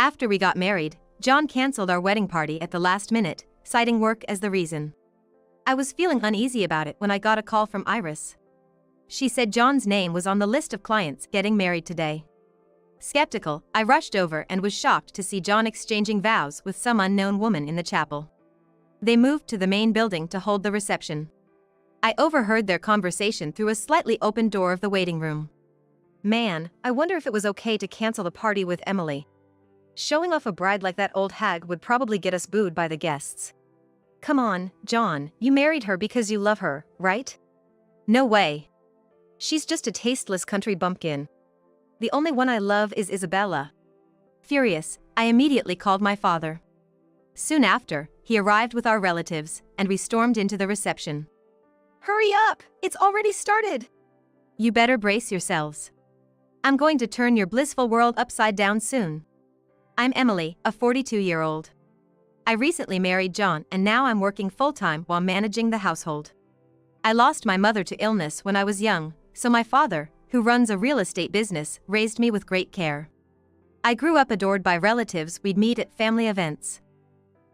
After we got married, John canceled our wedding party at the last minute, citing work as the reason. I was feeling uneasy about it when I got a call from Iris. She said John's name was on the list of clients getting married today. Skeptical, I rushed over and was shocked to see John exchanging vows with some unknown woman in the chapel. They moved to the main building to hold the reception. I overheard their conversation through a slightly open door of the waiting room. Man, I wonder if it was okay to cancel the party with Emily. Showing off a bride like that old hag would probably get us booed by the guests. Come on, John, you married her because you love her, right? No way. She's just a tasteless country bumpkin. The only one I love is Isabella. Furious, I immediately called my father. Soon after, he arrived with our relatives, and we stormed into the reception. Hurry up! It's already started! You better brace yourselves. I'm going to turn your blissful world upside down soon. I'm Emily, a 42-year-old. I recently married John and now I'm working full-time while managing the household. I lost my mother to illness when I was young, so my father, who runs a real estate business, raised me with great care. I grew up adored by relatives we'd meet at family events.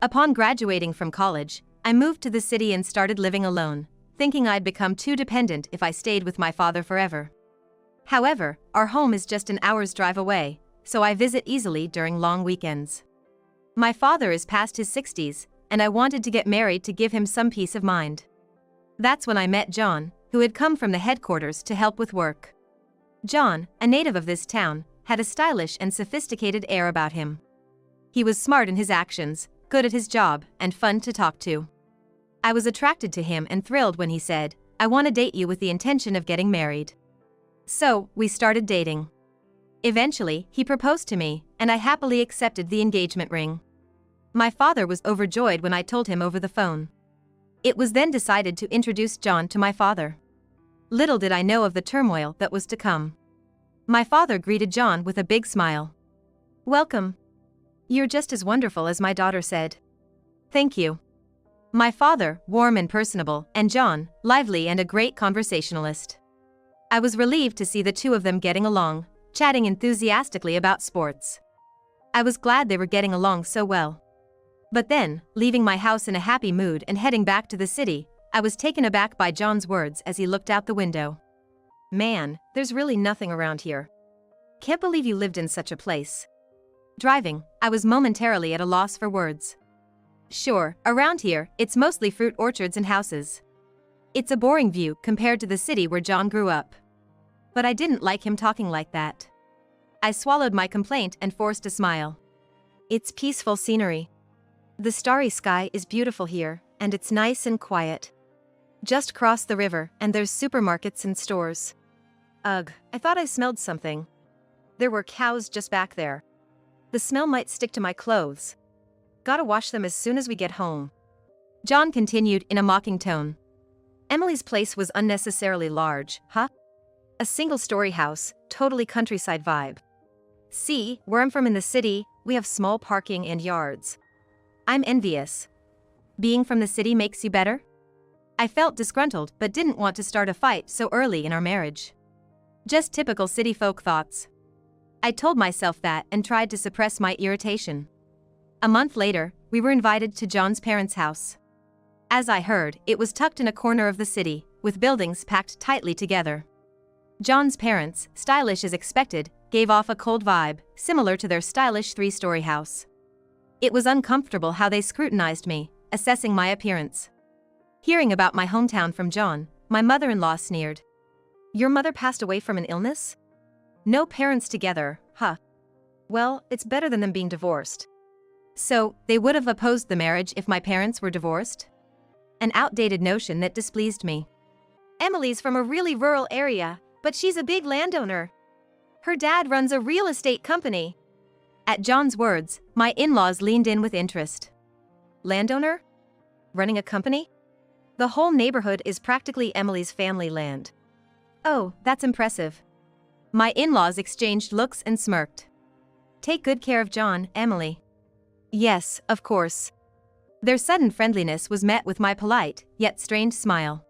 Upon graduating from college, I moved to the city and started living alone, thinking I'd become too dependent if I stayed with my father forever. However, our home is just an hour's drive away, so I visit easily during long weekends. My father is past his 60s, and I wanted to get married to give him some peace of mind. That's when I met John, who had come from the headquarters to help with work. John, a native of this town, had a stylish and sophisticated air about him. He was smart in his actions, good at his job, and fun to talk to. I was attracted to him and thrilled when he said, "I want to date you with the intention of getting married." So, we started dating. Eventually, he proposed to me, and I happily accepted the engagement ring. My father was overjoyed when I told him over the phone. It was then decided to introduce John to my father. Little did I know of the turmoil that was to come. My father greeted John with a big smile. "Welcome. You're just as wonderful as my daughter said." "Thank you." My father, warm and personable, and John, lively and a great conversationalist. I was relieved to see the two of them getting along, chatting enthusiastically about sports. I was glad they were getting along so well. But then, leaving my house in a happy mood and heading back to the city, I was taken aback by John's words as he looked out the window. "Man, there's really nothing around here. Can't believe you lived in such a place." Driving, I was momentarily at a loss for words. Sure, around here, it's mostly fruit orchards and houses. It's a boring view compared to the city where John grew up. But I didn't like him talking like that. I swallowed my complaint and forced a smile. "It's peaceful scenery. The starry sky is beautiful here, and it's nice and quiet. Just cross the river and there's supermarkets and stores. Ugh, I thought I smelled something. There were cows just back there. The smell might stick to my clothes. Gotta wash them as soon as we get home." John continued in a mocking tone. "Emily's place was unnecessarily large, huh? A single-story house, totally countryside vibe. See, where I'm from in the city, we have small parking and yards. I'm envious. Being from the city makes you better?" I felt disgruntled but didn't want to start a fight so early in our marriage. Just typical city folk thoughts. I told myself that and tried to suppress my irritation. A month later, we were invited to John's parents' house. As I heard, it was tucked in a corner of the city, with buildings packed tightly together. John's parents, stylish as expected, gave off a cold vibe, similar to their stylish 3-story house. It was uncomfortable how they scrutinized me, assessing my appearance. Hearing about my hometown from John, my mother-in-law sneered. "Your mother passed away from an illness? No parents together, huh? Well, it's better than them being divorced." So, they would have opposed the marriage if my parents were divorced? An outdated notion that displeased me. "Emily's from a really rural area, but she's a big landowner. Her dad runs a real estate company." At John's words, my in-laws leaned in with interest. "Landowner? Running a company? The whole neighborhood is practically Emily's family land." "Oh, that's impressive." My in-laws exchanged looks and smirked. "Take good care of John, Emily." "Yes, of course." Their sudden friendliness was met with my polite, yet strained smile.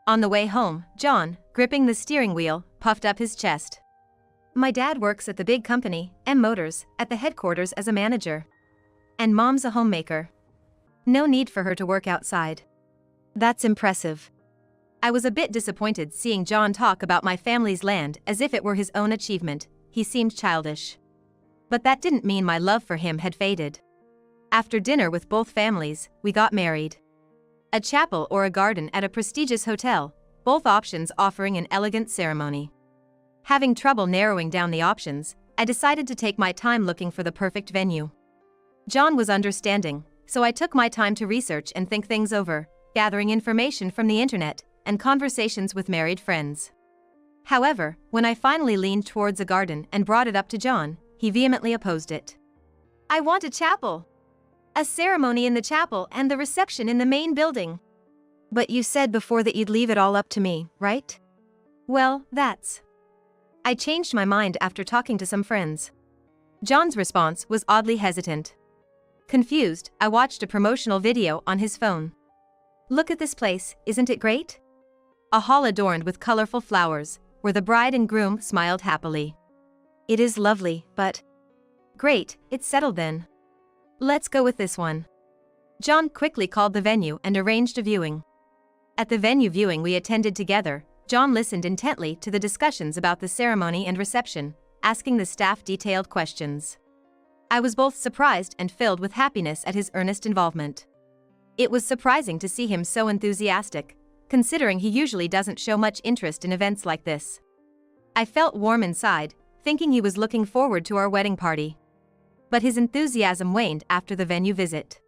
On the way home, John, gripping the steering wheel, puffed up his chest. My dad works at the big company, M Motors, at the headquarters as a manager. And mom's a homemaker. No need for her to work outside. That's impressive. I was a bit disappointed seeing John talk about my family's land as if it were his own achievement. He seemed childish. But that didn't mean my love for him had faded. After dinner with both families, we got married. A chapel or a garden at a prestigious hotel, both options offering an elegant ceremony. Having trouble narrowing down the options, I decided to take my time looking for the perfect venue. John was understanding, so I took my time to research and think things over, gathering information from the internet and conversations with married friends. However, when I finally leaned towards a garden and brought it up to John, he vehemently opposed it. I want a chapel. A ceremony in the chapel and the reception in the main building. But you said before that you'd leave it all up to me, right? Well, that's... I changed my mind after talking to some friends. John's response was oddly hesitant. Confused, I watched a promotional video on his phone. Look at this place, isn't it great? A hall adorned with colorful flowers, where the bride and groom smiled happily. It is lovely, but... Great, it's settled then. Let's go with this one. John quickly called the venue and arranged a viewing. At the venue viewing we attended together, John listened intently to the discussions about the ceremony and reception, asking the staff detailed questions. I was both surprised and filled with happiness at his earnest involvement. It was surprising to see him so enthusiastic, considering he usually doesn't show much interest in events like this. I felt warm inside, thinking he was looking forward to our wedding party. But his enthusiasm waned after the venue visit.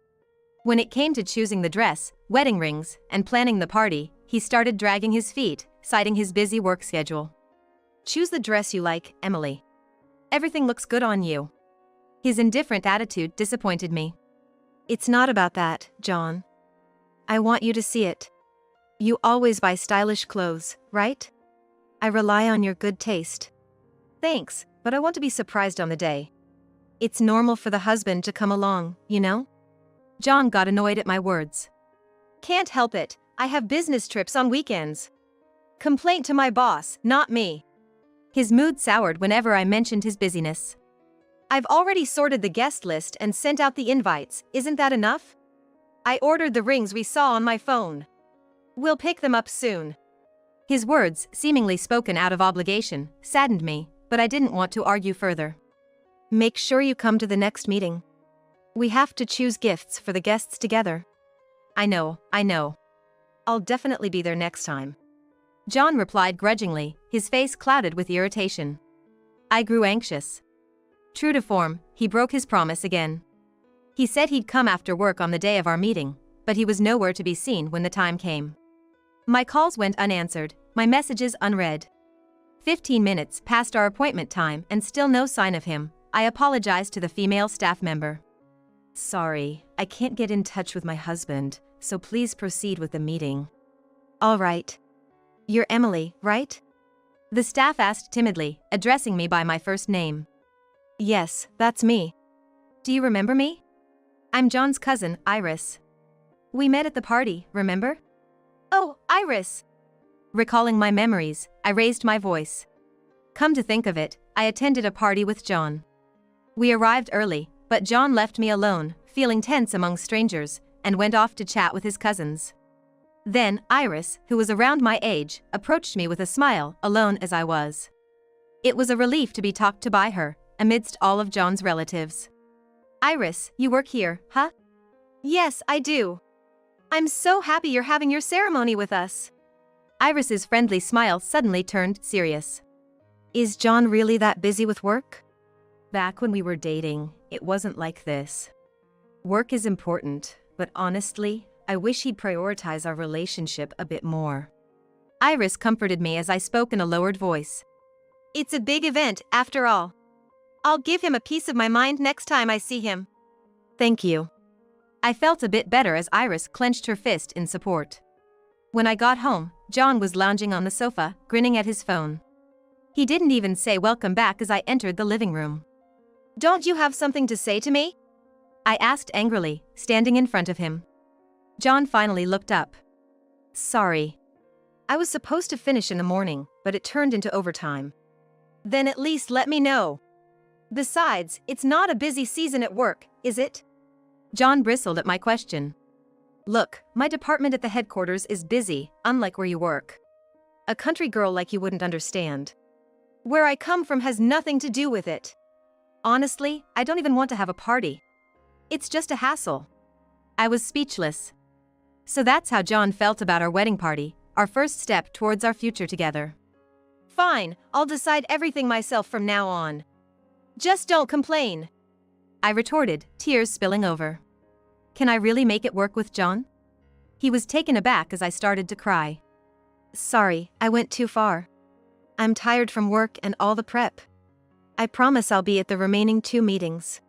When it came to choosing the dress, wedding rings, and planning the party, he started dragging his feet, citing his busy work schedule. Choose the dress you like, Emily. Everything looks good on you. His indifferent attitude disappointed me. It's not about that, John. I want you to see it. You always buy stylish clothes, right? I rely on your good taste. Thanks, but I want to be surprised on the day. It's normal for the husband to come along, you know? John got annoyed at my words. Can't help it, I have business trips on weekends. Complaint to my boss, not me. His mood soured whenever I mentioned his busyness. I've already sorted the guest list and sent out the invites, isn't that enough? I ordered the rings we saw on my phone. We'll pick them up soon. His words, seemingly spoken out of obligation, saddened me, but I didn't want to argue further. Make sure you come to the next meeting. We have to choose gifts for the guests together. I know. I'll definitely be there next time. John replied grudgingly, his face clouded with irritation. I grew anxious. True to form, he broke his promise again. He said he'd come after work on the day of our meeting, but he was nowhere to be seen when the time came. My calls went unanswered, my messages unread. 15 minutes past our appointment time and still no sign of him. I apologized to the female staff member. Sorry, I can't get in touch with my husband, so please proceed with the meeting. All right. You're Emily, right? The staff asked timidly, addressing me by my first name. Yes, that's me. Do you remember me? I'm John's cousin, Iris. We met at the party, remember? Oh, Iris! Recalling my memories, I raised my voice. Come to think of it, I attended a party with John. We arrived early, but John left me alone, feeling tense among strangers, and went off to chat with his cousins. Then, Iris, who was around my age, approached me with a smile, alone as I was. It was a relief to be talked to by her, amidst all of John's relatives. Iris, you work here, huh? Yes, I do. I'm so happy you're having your ceremony with us. Iris's friendly smile suddenly turned serious. Is John really that busy with work? Back when we were dating, it wasn't like this. Work is important, but honestly, I wish he'd prioritize our relationship a bit more. Iris comforted me as I spoke in a lowered voice. It's a big event, after all. I'll give him a piece of my mind next time I see him. Thank you. I felt a bit better as Iris clenched her fist in support. When I got home, John was lounging on the sofa, grinning at his phone. He didn't even say welcome back as I entered the living room. Don't you have something to say to me? I asked angrily, standing in front of him. John finally looked up. Sorry. I was supposed to finish in the morning, but it turned into overtime. Then at least let me know. Besides, it's not a busy season at work, is it? John bristled at my question. Look, my department at the headquarters is busy, unlike where you work. A country girl like you wouldn't understand. Where I come from has nothing to do with it. Honestly, I don't even want to have a party. It's just a hassle. I was speechless. So that's how John felt about our wedding party, our first step towards our future together. Fine, I'll decide everything myself from now on. Just don't complain, I retorted, tears spilling over. Can I really make it work with John? He was taken aback as I started to cry. Sorry, I went too far. I'm tired from work and all the prep. I promise I'll be at the remaining 2 meetings.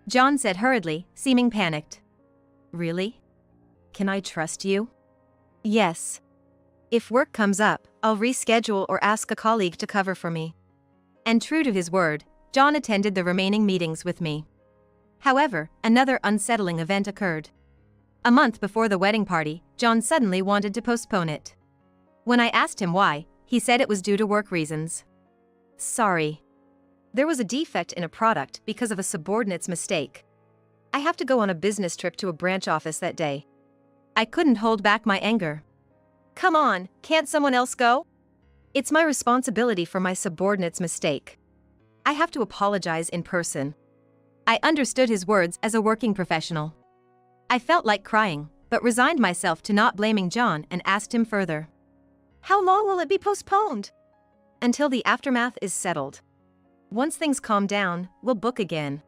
John said hurriedly, seeming panicked. Really? Can I trust you? Yes. If work comes up, I'll reschedule or ask a colleague to cover for me. And true to his word, John attended the remaining meetings with me. However, another unsettling event occurred. A month before the wedding party, John suddenly wanted to postpone it. When I asked him why, he said it was due to work reasons. Sorry. There was a defect in a product because of a subordinate's mistake. I have to go on a business trip to a branch office that day. I couldn't hold back my anger. Come on, can't someone else go? It's my responsibility for my subordinate's mistake. I have to apologize in person. I understood his words as a working professional. I felt like crying, but resigned myself to not blaming John and asked him further. How long will it be postponed? Until the aftermath is settled. Once things calm down, we'll book again.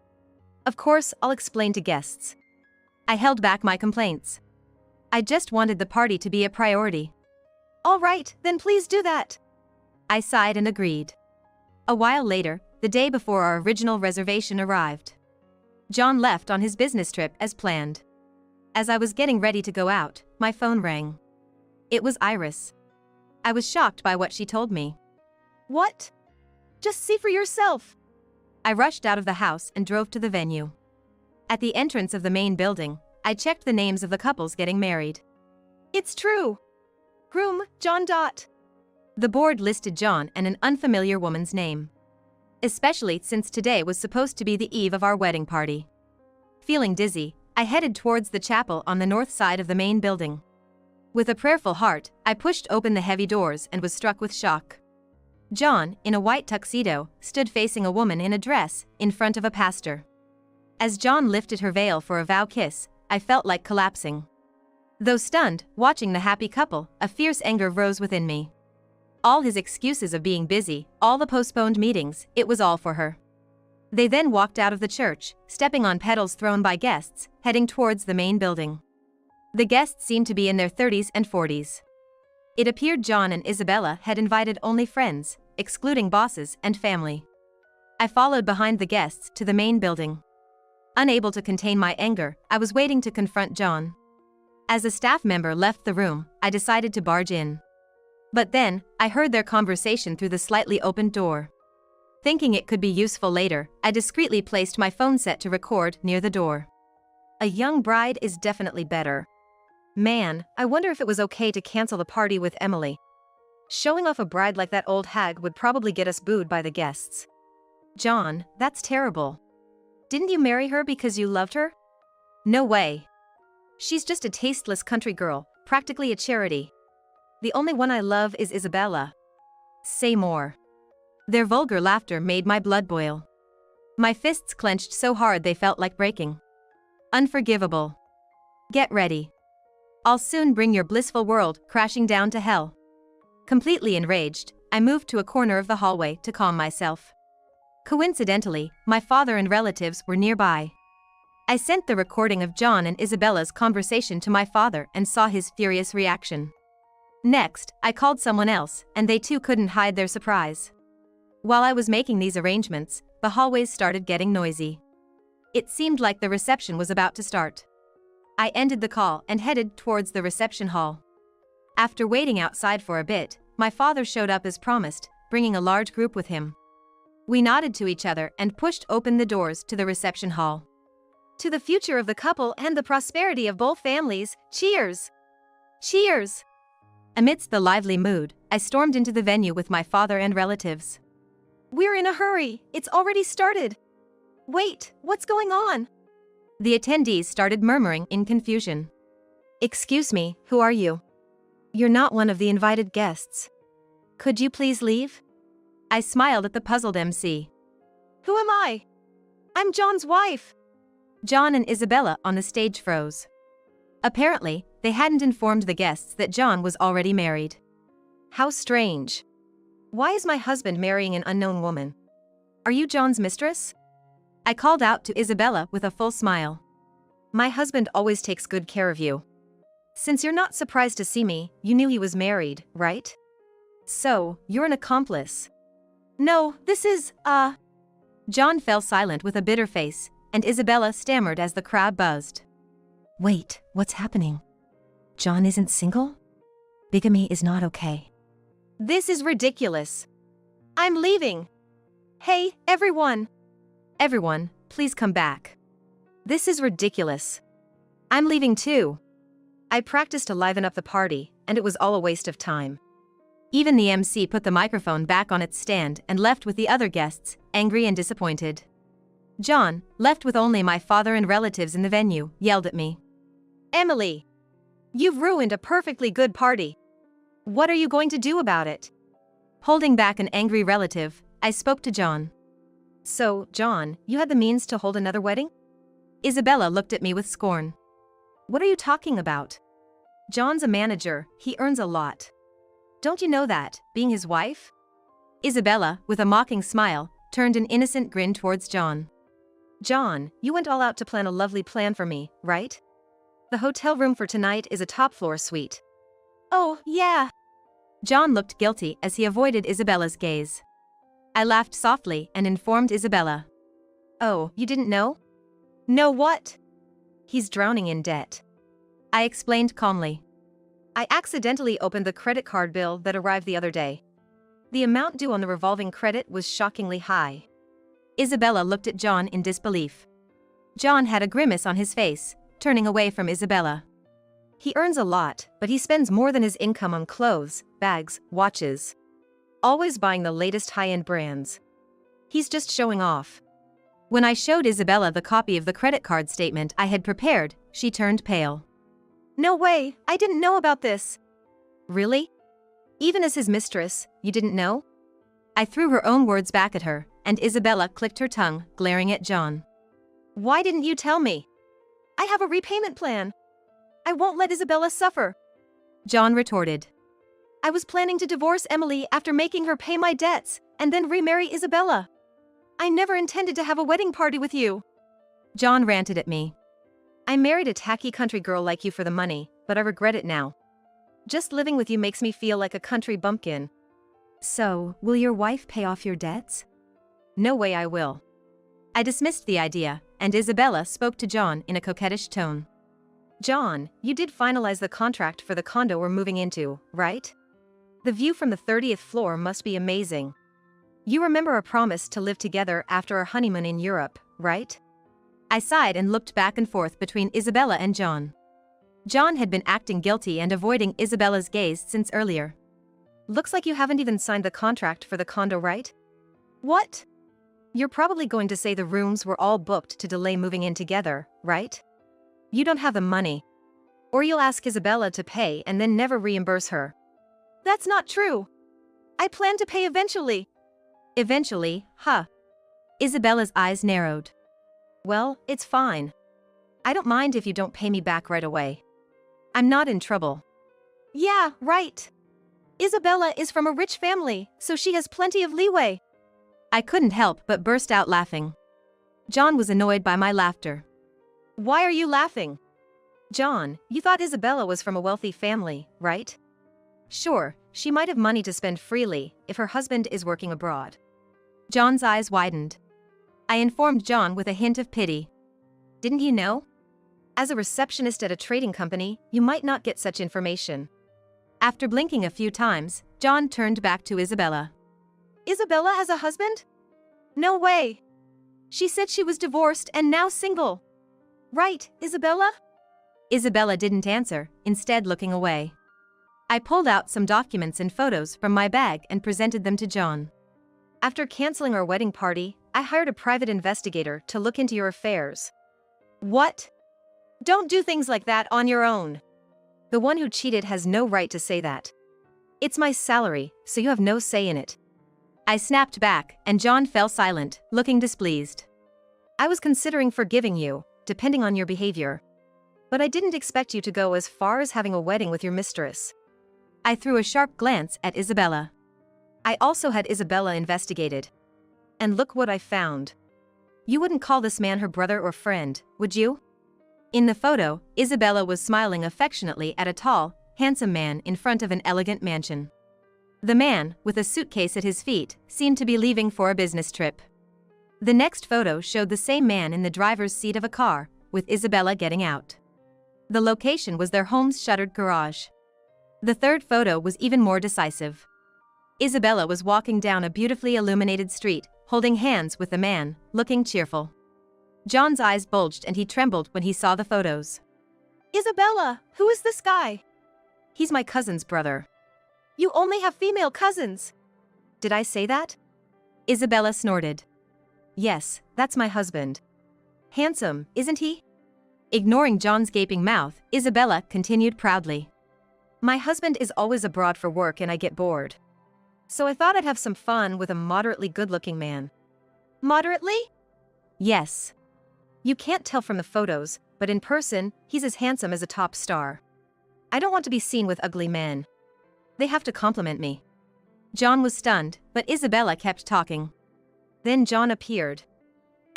Of course, I'll explain to guests. I held back my complaints. I just wanted the party to be a priority. All right, then please do that. I sighed and agreed. A while later, the day before our original reservation arrived. John left on his business trip as planned. As I was getting ready to go out, my phone rang. It was Iris. I was shocked by what she told me. What? Just see for yourself. I rushed out of the house and drove to the venue. At the entrance of the main building, I checked the names of the couples getting married. It's true. Groom, John. The board listed John and an unfamiliar woman's name. Especially since today was supposed to be the eve of our wedding party. Feeling dizzy, I headed towards the chapel on the north side of the main building. With a prayerful heart, I pushed open the heavy doors and was struck with shock. John, in a white tuxedo, stood facing a woman in a dress, in front of a pastor. As John lifted her veil for a vow kiss, I felt like collapsing. Though stunned, watching the happy couple, a fierce anger rose within me. All his excuses of being busy, all the postponed meetings, it was all for her. They then walked out of the church, stepping on petals thrown by guests, heading towards the main building. The guests seemed to be in their 30s and 40s. It appeared John and Isabella had invited only friends, excluding bosses and family. I followed behind the guests to the main building. Unable to contain my anger, I was waiting to confront John. As a staff member left the room, I decided to barge in. But then, I heard their conversation through the slightly opened door. Thinking it could be useful later, I discreetly placed my phone set to record near the door. A young bride is definitely better. Man, I wonder if it was okay to cancel the party with Emily. Showing off a bride like that old hag would probably get us booed by the guests. John, that's terrible. Didn't you marry her because you loved her? No way. She's just a tasteless country girl, practically a charity. The only one I love is Isabella. Say more. Their vulgar laughter made my blood boil. My fists clenched so hard they felt like breaking. Unforgivable. Get ready. I'll soon bring your blissful world crashing down to hell. Completely enraged, I moved to a corner of the hallway to calm myself. Coincidentally, my father and relatives were nearby. I sent the recording of John and Isabella's conversation to my father and saw his furious reaction. Next, I called someone else, and they too couldn't hide their surprise. While I was making these arrangements, the hallways started getting noisy. It seemed like the reception was about to start. I ended the call and headed towards the reception hall. After waiting outside for a bit, my father showed up as promised, bringing a large group with him. We nodded to each other and pushed open the doors to the reception hall. To the future of the couple and the prosperity of both families, cheers! Cheers! Amidst the lively mood, I stormed into the venue with my father and relatives. We're in a hurry, it's already started. Wait, what's going on? The attendees started murmuring in confusion. Excuse me, who are you? You're not one of the invited guests. Could you please leave? I smiled at the puzzled MC. Who am I? I'm John's wife. John and Isabella on the stage froze. Apparently, they hadn't informed the guests that John was already married. How strange. Why is my husband marrying an unknown woman? Are you John's mistress? I called out to Isabella with a full smile. My husband always takes good care of you. Since you're not surprised to see me, you knew he was married, right? So, you're an accomplice. No, this is, John fell silent with a bitter face, and Isabella stammered as the crowd buzzed. Wait, what's happening? John isn't single? Bigamy is not okay. This is ridiculous. I'm leaving. Hey, everyone. Everyone, please come back. This is ridiculous. I'm leaving too. I practiced to liven up the party, and it was all a waste of time. Even the MC put the microphone back on its stand and left with the other guests, angry and disappointed. John, left with only my father and relatives in the venue, yelled at me. Emily! You've ruined a perfectly good party. What are you going to do about it? Holding back an angry relative, I spoke to John. So, John, you had the means to hold another wedding? Isabella looked at me with scorn. What are you talking about? John's a manager, he earns a lot. Don't you know that, being his wife? Isabella, with a mocking smile, turned an innocent grin towards John. John, you went all out to plan a lovely plan for me, right? The hotel room for tonight is a top-floor suite. Oh, yeah. John looked guilty as he avoided Isabella's gaze. I laughed softly and informed Isabella. Oh, you didn't know? Know what? He's drowning in debt. I explained calmly. I accidentally opened the credit card bill that arrived the other day. The amount due on the revolving credit was shockingly high. Isabella looked at John in disbelief. John had a grimace on his face, turning away from Isabella. He earns a lot, but he spends more than his income on clothes, bags, watches. Always buying the latest high-end brands. He's just showing off. When I showed Isabella the copy of the credit card statement I had prepared, she turned pale. No way, I didn't know about this. Really? Even as his mistress, you didn't know? I threw her own words back at her, and Isabella clicked her tongue, glaring at John. Why didn't you tell me? I have a repayment plan. I won't let Isabella suffer. John retorted. I was planning to divorce Emily after making her pay my debts, and then remarry Isabella. I never intended to have a wedding party with you. John ranted at me. I married a tacky country girl like you for the money, but I regret it now. Just living with you makes me feel like a country bumpkin. So, will your wife pay off your debts? No way I will. I dismissed the idea, and Isabella spoke to John in a coquettish tone. John, you did finalize the contract for the condo we're moving into, right? The view from the 30th floor must be amazing. You remember our promise to live together after our honeymoon in Europe, right? I sighed and looked back and forth between Isabella and John. John had been acting guilty and avoiding Isabella's gaze since earlier. Looks like you haven't even signed the contract for the condo, right? What? You're probably going to say the rooms were all booked to delay moving in together, right? You don't have the money. Or you'll ask Isabella to pay and then never reimburse her. That's not true. I plan to pay eventually. Eventually, huh? Isabella's eyes narrowed. Well, it's fine. I don't mind if you don't pay me back right away. I'm not in trouble. Yeah, right. Isabella is from a rich family, so she has plenty of leeway. I couldn't help but burst out laughing. John was annoyed by my laughter. Why are you laughing? John, you thought Isabella was from a wealthy family, right? Sure, she might have money to spend freely if her husband is working abroad. John's eyes widened. I informed John with a hint of pity. Didn't you know? As a receptionist at a trading company, you might not get such information. After blinking a few times, John turned back to Isabella. Isabella has a husband? No way. She said she was divorced and now single. Right, Isabella? Isabella didn't answer, instead looking away. I pulled out some documents and photos from my bag and presented them to John. After canceling our wedding party, I hired a private investigator to look into your affairs. What? Don't do things like that on your own. The one who cheated has no right to say that. It's my salary, so you have no say in it. I snapped back, and John fell silent, looking displeased. I was considering forgiving you, depending on your behavior. But I didn't expect you to go as far as having a wedding with your mistress. I threw a sharp glance at Isabella. I also had Isabella investigated. And look what I found. You wouldn't call this man her brother or friend, would you? In the photo, Isabella was smiling affectionately at a tall, handsome man in front of an elegant mansion. The man, with a suitcase at his feet, seemed to be leaving for a business trip. The next photo showed the same man in the driver's seat of a car, with Isabella getting out. The location was their home's shuttered garage. The third photo was even more decisive. Isabella was walking down a beautifully illuminated street, holding hands with the man, looking cheerful. John's eyes bulged and he trembled when he saw the photos. Isabella, who is this guy? He's my cousin's brother. You only have female cousins. Did I say that? Isabella snorted. Yes, that's my husband. Handsome, isn't he? Ignoring John's gaping mouth, Isabella continued proudly. My husband is always abroad for work and I get bored. So I thought I'd have some fun with a moderately good-looking man. Moderately? Yes. You can't tell from the photos, but in person, he's as handsome as a top star. I don't want to be seen with ugly men. They have to compliment me. John was stunned, but Isabella kept talking. Then John appeared.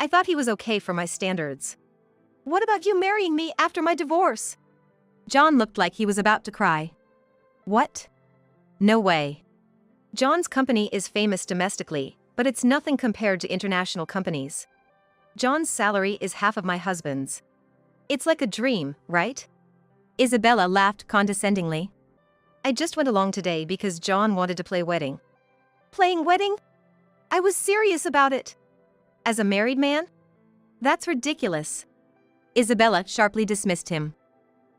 I thought he was okay for my standards. What about you marrying me after my divorce? John looked like he was about to cry. What? No way. John's company is famous domestically, but it's nothing compared to international companies. John's salary is half of my husband's. It's like a dream, right? Isabella laughed condescendingly. I just went along today because John wanted to play wedding. Playing wedding? I was serious about it. As a married man? That's ridiculous. Isabella sharply dismissed him.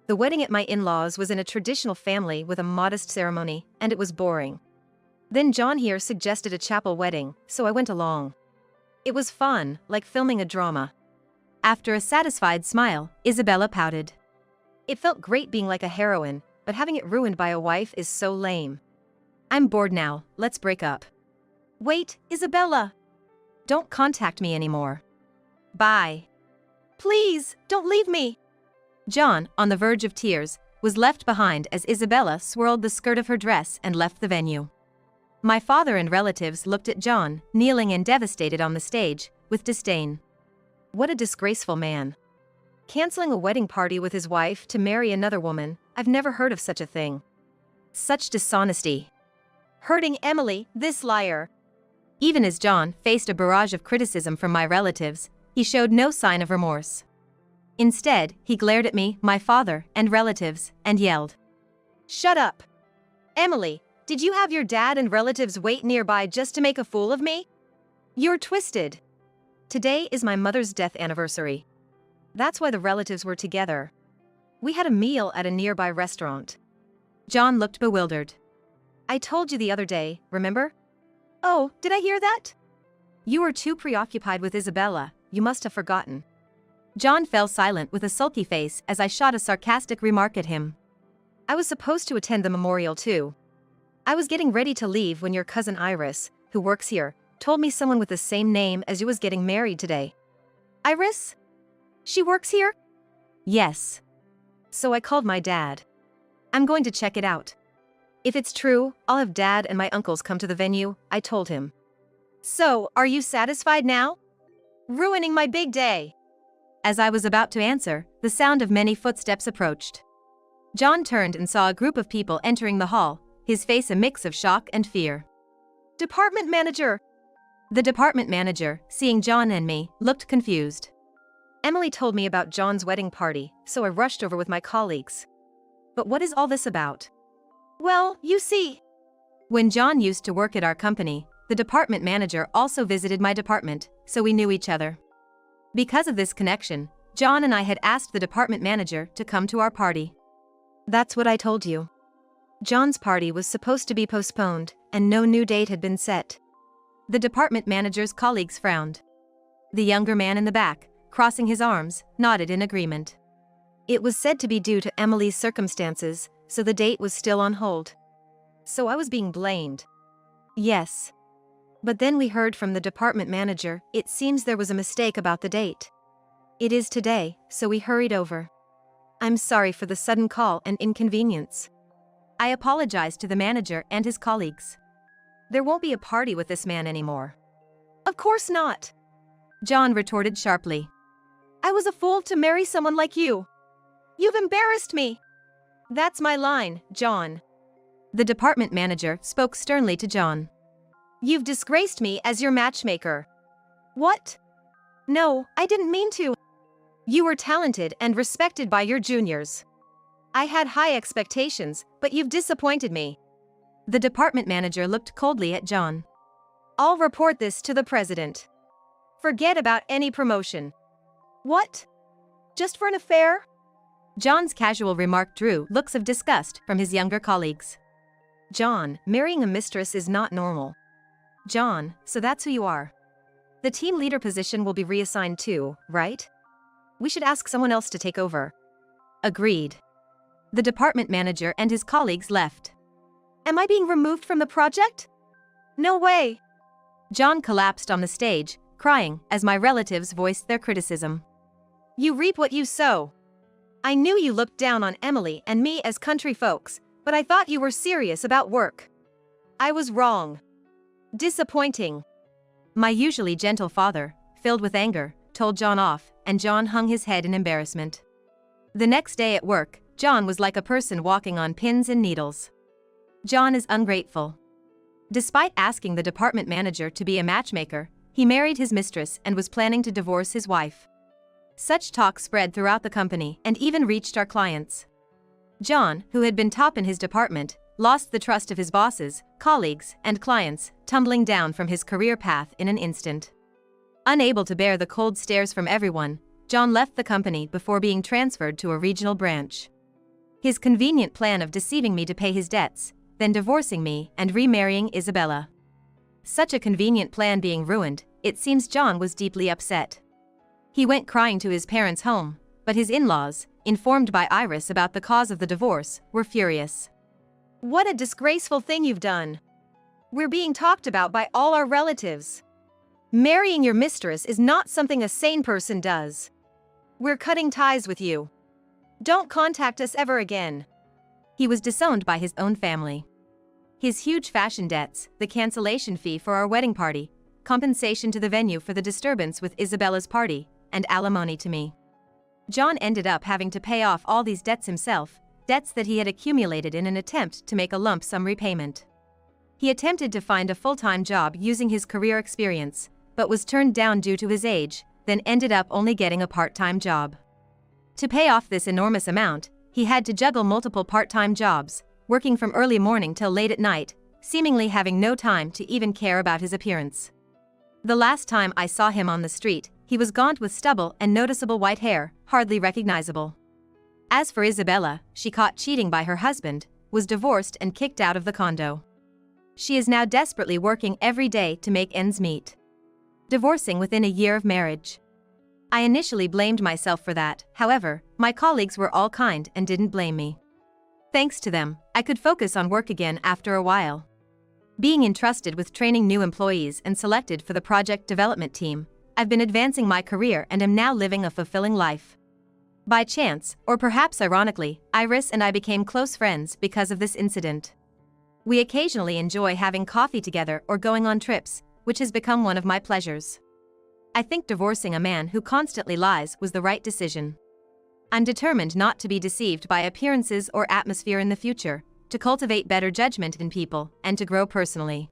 The wedding at my in-laws was in a traditional family with a modest ceremony, and it was boring. Then John here suggested a chapel wedding, so I went along. It was fun, like filming a drama. After a satisfied smile, Isabella pouted. It felt great being like a heroine, but having it ruined by a wife is so lame. I'm bored now, let's break up. Wait, Isabella. Don't contact me anymore. Bye. Please, don't leave me. John, on the verge of tears, was left behind as Isabella swirled the skirt of her dress and left the venue. My father and relatives looked at John, kneeling and devastated on the stage, with disdain. What a disgraceful man. Canceling a wedding party with his wife to marry another woman, I've never heard of such a thing. Such dishonesty. Hurting Emily, this liar. Even as John faced a barrage of criticism from my relatives, he showed no sign of remorse. Instead, he glared at me, my father, and relatives, and yelled. Shut up. Emily, did you have your dad and relatives wait nearby just to make a fool of me? You're twisted. Today is my mother's death anniversary. That's why the relatives were together. We had a meal at a nearby restaurant. John looked bewildered. I told you the other day, remember? Oh, did I hear that? You were too preoccupied with Isabella, you must have forgotten. John fell silent with a sulky face as I shot a sarcastic remark at him. I was supposed to attend the memorial too. I was getting ready to leave when your cousin Iris, who works here, told me someone with the same name as you was getting married today. Iris? She works here? Yes. So I called my dad. I'm going to check it out. If it's true, I'll have Dad and my uncles come to the venue, I told him. So, are you satisfied now? Ruining my big day. As I was about to answer, the sound of many footsteps approached. John turned and saw a group of people entering the hall, his face a mix of shock and fear. Department manager! The department manager, seeing John and me, looked confused. Emily told me about John's wedding party, so I rushed over with my colleagues. But what is all this about? Well, you see. When John used to work at our company, the department manager also visited my department, so we knew each other. Because of this connection, John and I had asked the department manager to come to our party. That's what I told you. John's party was supposed to be postponed, and no new date had been set. The department manager's colleagues frowned. The younger man in the back, crossing his arms, nodded in agreement. It was said to be due to Emily's circumstances, so the date was still on hold. So I was being blamed. Yes. But then we heard from the department manager, it seems there was a mistake about the date. It is today, so we hurried over. I'm sorry for the sudden call and inconvenience. I apologized to the manager and his colleagues. There won't be a party with this man anymore. Of course not. John retorted sharply. I was a fool to marry someone like you. You've embarrassed me. That's my line, John. The department manager spoke sternly to John. You've disgraced me as your matchmaker. What? No, I didn't mean to. You were talented and respected by your juniors. I had high expectations, but you've disappointed me. The department manager looked coldly at John. I'll report this to the president. Forget about any promotion. What? Just for an affair? John's casual remark drew looks of disgust from his younger colleagues. John, marrying a mistress is not normal. John, so that's who you are. The team leader position will be reassigned too, right? We should ask someone else to take over. Agreed. The department manager and his colleagues left. Am I being removed from the project? No way. John collapsed on the stage, crying as my relatives voiced their criticism. You reap what you sow. I knew you looked down on Emily and me as country folks, but I thought you were serious about work. I was wrong. Disappointing. My usually gentle father, filled with anger, told John off, and John hung his head in embarrassment. The next day at work, John was like a person walking on pins and needles. John is ungrateful. Despite asking the department manager to be a matchmaker, he married his mistress and was planning to divorce his wife. Such talk spread throughout the company and even reached our clients. John, who had been top in his department, lost the trust of his bosses, colleagues, and clients, tumbling down from his career path in an instant. Unable to bear the cold stares from everyone, John left the company before being transferred to a regional branch. His convenient plan of deceiving me to pay his debts, then divorcing me and remarrying Isabella. Such a convenient plan being ruined, it seems John was deeply upset. He went crying to his parents' home, but his in-laws, informed by Iris about the cause of the divorce, were furious. What a disgraceful thing you've done. We're being talked about by all our relatives. Marrying your mistress is not something a sane person does. We're cutting ties with you. Don't contact us ever again. He was disowned by his own family. His huge fashion debts, the cancellation fee for our wedding party, compensation to the venue for the disturbance with Isabella's party, and alimony to me. John ended up having to pay off all these debts himself, debts that he had accumulated in an attempt to make a lump sum repayment. He attempted to find a full-time job using his career experience, but was turned down due to his age, then ended up only getting a part-time job. To pay off this enormous amount, he had to juggle multiple part-time jobs, working from early morning till late at night, seemingly having no time to even care about his appearance. The last time I saw him on the street, he was gaunt with stubble and noticeable white hair, hardly recognizable. As for Isabella, she caught cheating by her husband, was divorced and kicked out of the condo. She is now desperately working every day to make ends meet. Divorcing within a year of marriage. I initially blamed myself for that, however, my colleagues were all kind and didn't blame me. Thanks to them, I could focus on work again after a while. Being entrusted with training new employees and selected for the project development team, I've been advancing my career and am now living a fulfilling life. By chance, or perhaps ironically, Iris and I became close friends because of this incident. We occasionally enjoy having coffee together or going on trips, which has become one of my pleasures. I think divorcing a man who constantly lies was the right decision. I'm determined not to be deceived by appearances or atmosphere in the future, to cultivate better judgment in people, and to grow personally.